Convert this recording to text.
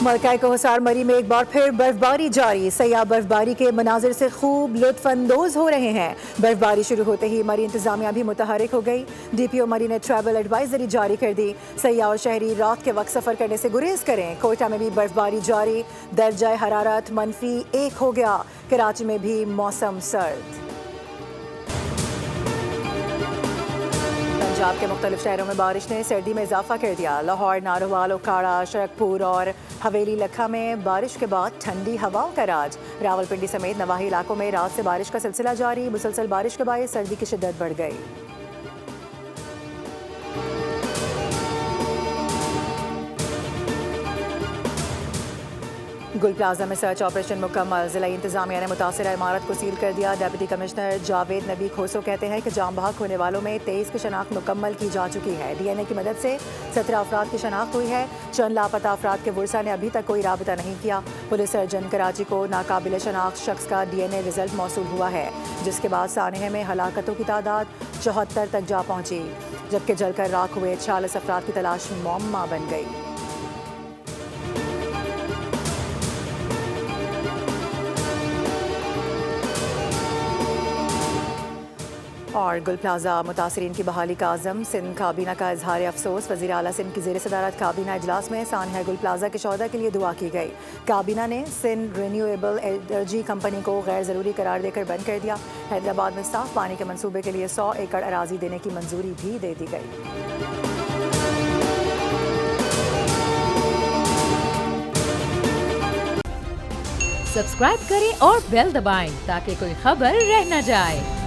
मलकाई कोहसार मरी में एक बार फिर बर्फबारी जारी। सयाह बर्फबारी के मनाजिर से खूब लुत्फानंदोज हो रहे हैं। बर्फबारी शुरू होते ही मरी इंतजामिया भी मुतहरिक हो गई। DPO मरी ने ट्रैवल एडवाइजरी जारी कर दी। सयाह और शहरी रात के वक्त सफर करने से गुरेज करें। कोयटा में भी बर्फबारी जारी। दर्जा हरारत -1 हो गया। कराची में भी मौसम सर्द। पंजाब के मुख्तलिफ शहरों में बारिश ने सर्दी में इजाफा कर दिया। लाहौर, नारोवाल, उकाड़ा, शरकपुर और हवेली लखा में बारिश के बाद ठंडी हवाओं का राज। रावलपिंडी समेत नवाही इलाकों में रात से बारिश का सिलसिला जारी। मुसलसल बारिश के बायस सर्दी की शिद्दत बढ़ गई। गुल प्लाजा में सर्च ऑपरेशन मुकम्मल। जिला इंतजामिया ने मुतासरा इमारत को सील कर दिया। डिप्टी कमिश्नर जावेद नबी खोसो कहते हैं कि जाम बहक होने वालों में 23 की शनाख्त मुकम्मल की जा चुकी है। DNA की मदद से 17 अफराद की शनाख्त हुई है। चंद लापता अफराद के वर्सा ने अभी तक कोई राबता नहीं किया। पुलिस सर्जन कराची को नाकाबिल शनाख्त शख्स का DNA रिजल्ट मौसूल हुआ है, जिसके बाद सानहे में हलाकतों की तादाद 74 तक जा पहुंची, जबकि जलकर राख हुए 46 अफराद की तलाश मुअम्मा बन गई। और गुल प्लाजा मुतासरीन की बहाली का आज़म। सिंध काबीना का इजहार अफसोस। वज़ीर आला सिंध की ज़ेर सदारत काबीना इजलास में सानहा गुल प्लाजा के शौदा के लिए दुआ की गई। काबीना ने सिंध रिन्यूएबल एनर्जी कंपनी को गैर ज़रूरी करार देकर बंद कर दिया। हैदराबाद में साफ पानी के मंसूबे के लिए 100 एकड़ अराजी देने की मंजूरी भी दे दी गई। सब्सक्राइब करें और बेल दबाएं ताकि कोई खबर रह न जाए।